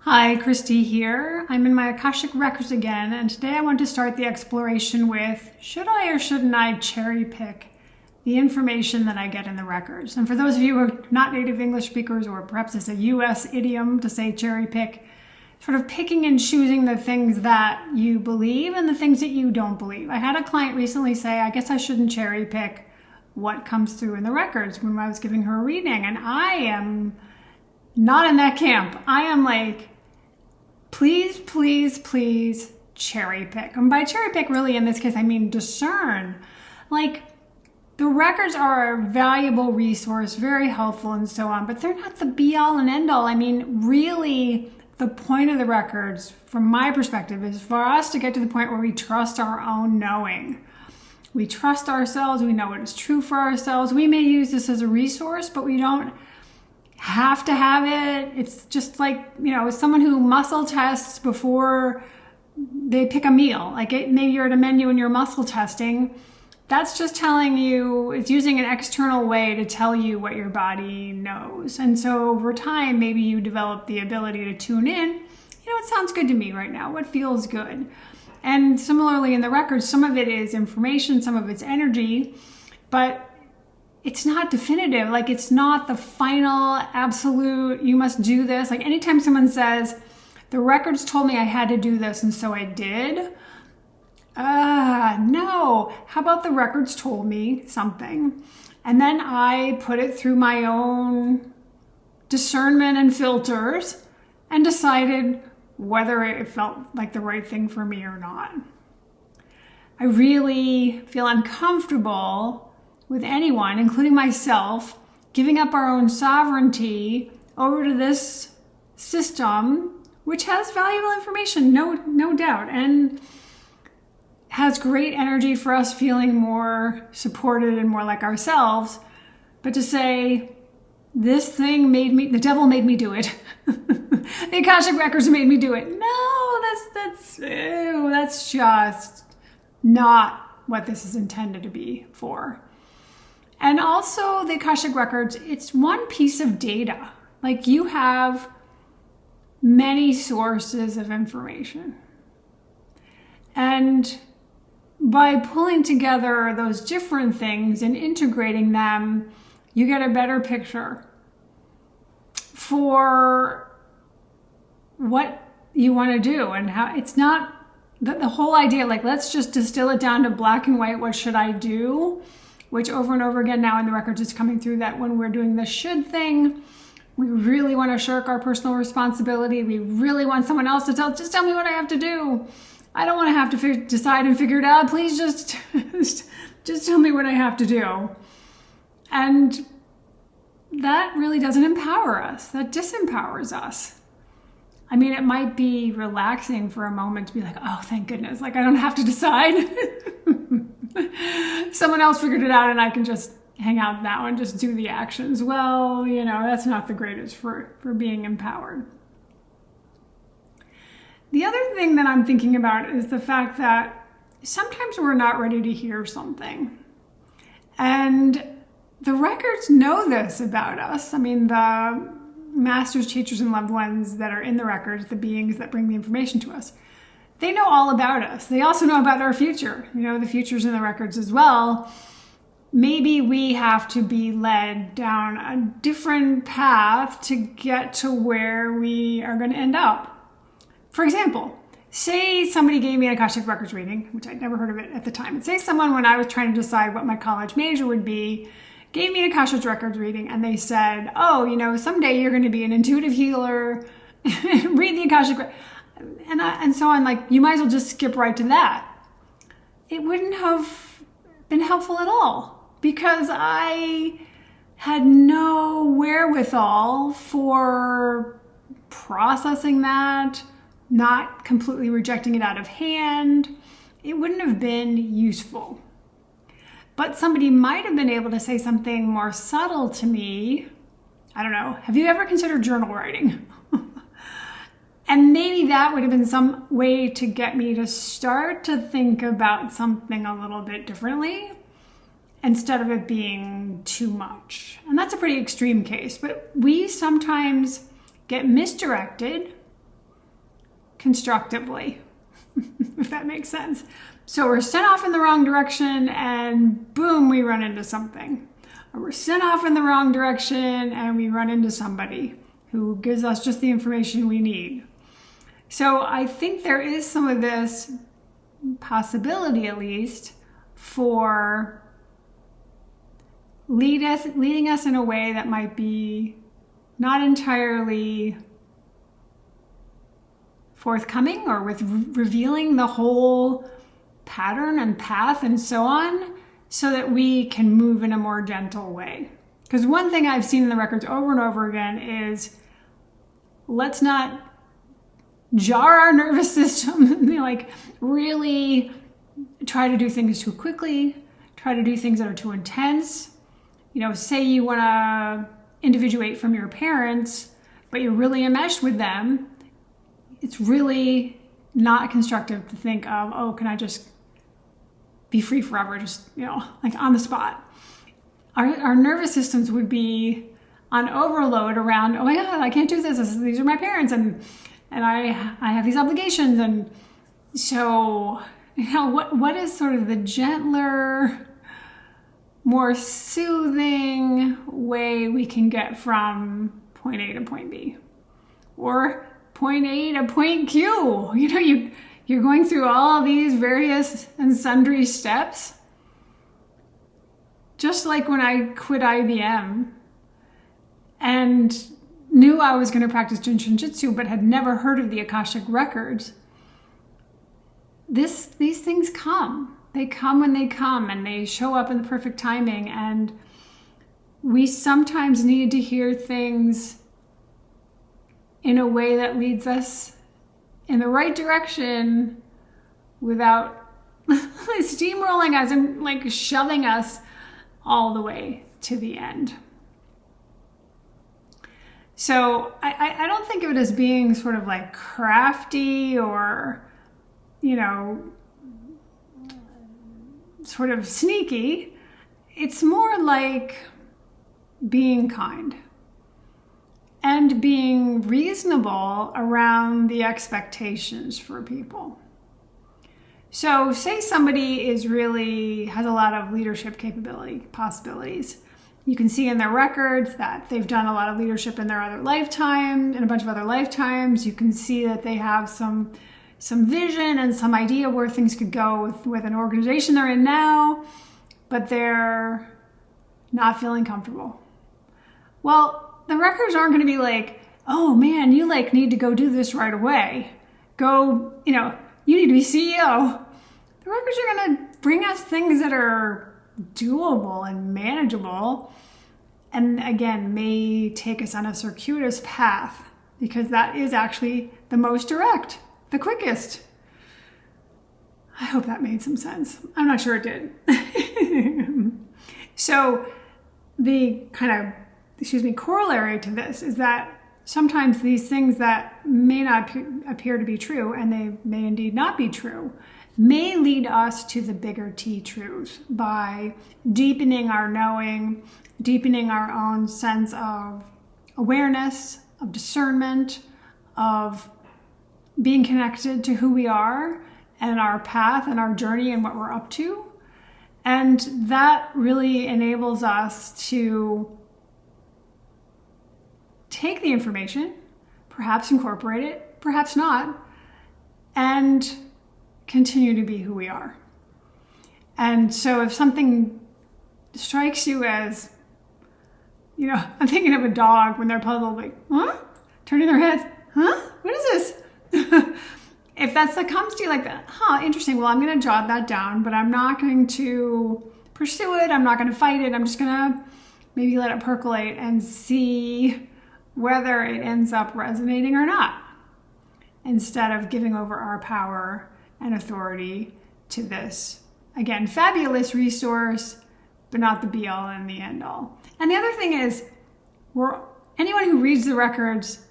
Hi, Christy here. I'm in my Akashic records again, and today I want to start the exploration with, should I or shouldn't I cherry pick the information that I get in the records? And for those of you who are not native English speakers, or perhaps it's a US idiom to say cherry pick, sort of picking and choosing the things that you believe and the things that you don't believe. I had a client recently say, I guess I shouldn't cherry pick what comes through in the records when I was giving her a reading. And I am not in that camp. I am like, please, please, please cherry pick. And by cherry pick, really in this case, I mean discern. Like, the records are a valuable resource, very helpful and so on, but they're not the be all and end all. I mean, really, the point of the records, from my perspective, is for us to get to the point where we trust our own knowing. We trust ourselves, we know what is true for ourselves. We may use this as a resource, but we don't have to have it. It's just like, someone who muscle tests before they pick a meal. Like maybe you're at a menu and you're muscle testing. That's just telling you, it's using an external way to tell you what your body knows. And so over time, maybe you develop the ability to tune in. It sounds good to me right now. What feels good? And similarly in the records, some of it is information, some of it's energy, but it's not definitive. Like, it's not the final, absolute, you must do this. Like, anytime someone says, the records told me I had to do this, and so I did. No. How about the records told me something, and then I put it through my own discernment and filters and decided whether it felt like the right thing for me or not. I really feel uncomfortable with anyone, including myself, giving up our own sovereignty over to this system, which has valuable information, no doubt, and has great energy for us feeling more supported and more like ourselves. But to say, this thing the devil made me do it. The Akashic records made me do it. No, that's just not what this is intended to be for. And also the Akashic records, it's one piece of data. Like, you have many sources of information. And by pulling together those different things and integrating them, you get a better picture for what you want to do and how. It's not the whole idea, like, let's just distill it down to black and white, what should I do? Which over and over again now in the records is coming through, that when we're doing the should thing, we really want to shirk our personal responsibility. We really want someone else to just tell me what I have to do. I don't want to have to decide and figure it out. Please just tell me what I have to do. And that really doesn't empower us. That disempowers us. I mean, it might be relaxing for a moment to be like, oh, thank goodness. Like, I don't have to decide. Someone else figured it out and I can just hang out now and just do the actions. Well, that's not the greatest for being empowered. The other thing that I'm thinking about is the fact that sometimes we're not ready to hear something. And the records know this about us. I mean, the masters, teachers, and loved ones that are in the records, the beings that bring the information to us, they know all about us. They also know about our future. The future's in the records as well. Maybe we have to be led down a different path to get to where we are going to end up. For example, say somebody gave me an Akashic Records reading, which I'd never heard of it at the time. And say someone, when I was trying to decide what my college major would be, gave me an Akashic Records reading, and they said, oh, someday you're going to be an intuitive healer. Read the Akashic Records. And so I'm like, you might as well just skip right to that. It wouldn't have been helpful at all, because I had no wherewithal for processing that, not completely rejecting it out of hand. It wouldn't have been useful. But somebody might have been able to say something more subtle to me. I don't know. Have you ever considered journal writing? And maybe that would have been some way to get me to start to think about something a little bit differently instead of it being too much. And that's a pretty extreme case, but we sometimes get misdirected constructively, if that makes sense. So we're sent off in the wrong direction and boom, we run into something. Or we're sent off in the wrong direction and we run into somebody who gives us just the information we need. So I think there is some of this possibility, at least, for leading us in a way that might be not entirely forthcoming, or with revealing the whole pattern and path and so on, so that we can move in a more gentle way. Because one thing I've seen in the records over and over again is, let's not jar our nervous system, like really try to do things too quickly, try to do things that are too intense. Say you want to individuate from your parents, but you're really enmeshed with them. It's really not constructive to think of, oh, can I just be free forever, just, like on the spot. Our nervous systems would be on overload around, oh my God, I can't do this. These are my parents, and I have these obligations. And so, what is sort of the gentler, more soothing way we can get from point A to point B? Or point A to point Q. You're going through all of these various and sundry steps. Just like when I quit IBM and knew I was going to practice Jyutsu, but had never heard of the Akashic records. These things come. They come when they come, and they show up in the perfect timing. And we sometimes need to hear things in a way that leads us in the right direction without steamrolling us and like shoving us all the way to the end. So I don't think of it as being sort of like crafty or, sort of sneaky. It's more like being kind and being reasonable around the expectations for people. So say somebody has a lot of leadership possibilities. You can see in their records that they've done a lot of leadership in their other lifetime, in a bunch of other lifetimes. You can see that they have some vision and some idea where things could go with an organization they're in now, but they're not feeling comfortable. Well, the records aren't going to be like, oh man, you need to go do this right away. Go, you need to be CEO. The records are going to bring us things that are doable and manageable, and again, may take us on a circuitous path, because that is actually the most direct, the quickest. I hope that made some sense. I'm not sure it did. So the corollary to this is that sometimes these things that may not appear to be true, and they may indeed not be true, may lead us to the bigger T truths by deepening our knowing, deepening our own sense of awareness, of discernment, of being connected to who we are and our path and our journey and what we're up to. And that really enables us to take the information, perhaps incorporate it, perhaps not, and continue to be who we are. And so if something strikes you as, I'm thinking of a dog when they're puzzled, like, huh? Turning their heads, huh? What is this? If that comes to you like that, interesting. Well, I'm going to jot that down, but I'm not going to pursue it. I'm not going to fight it. I'm just going to maybe let it percolate and see whether it ends up resonating or not, instead of giving over our power and authority to this, again, fabulous resource, but not the be all and the end all. And the other thing is, anyone who reads the records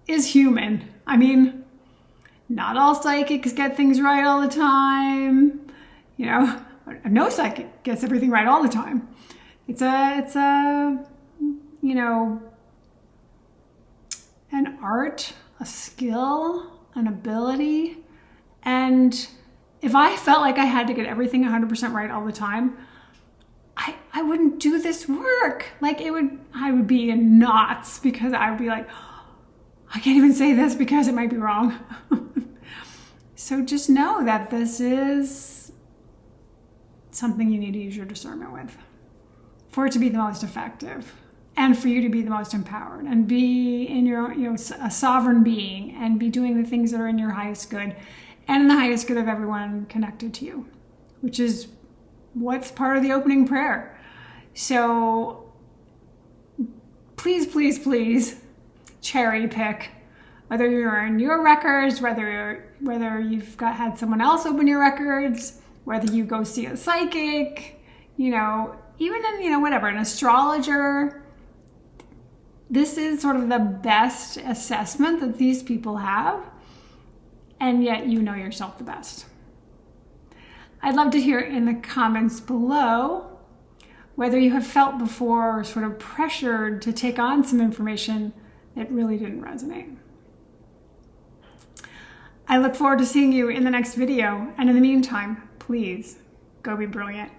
is human. I mean, not all psychics get things right all the time. No psychic gets everything right all the time. It's an art, a skill, an ability. And if I felt like I had to get everything 100% right all the time, I wouldn't do this work. Like I would be in knots because I would be like, I can't even say this because it might be wrong. So just know that this is something you need to use your discernment with for it to be the most effective and for you to be the most empowered and be in your, a sovereign being and be doing the things that are in your highest good and in the highest good of everyone connected to you, which is what's part of the opening prayer. So please, please, please cherry pick whether you're in your records, whether you've had someone else open your records, whether you go see a psychic, even in, whatever, an astrologer. This is sort of the best assessment that these people have, and yet you know yourself the best. I'd love to hear in the comments below whether you have felt before sort of pressured to take on some information that really didn't resonate. I look forward to seeing you in the next video, and in the meantime, please go be brilliant.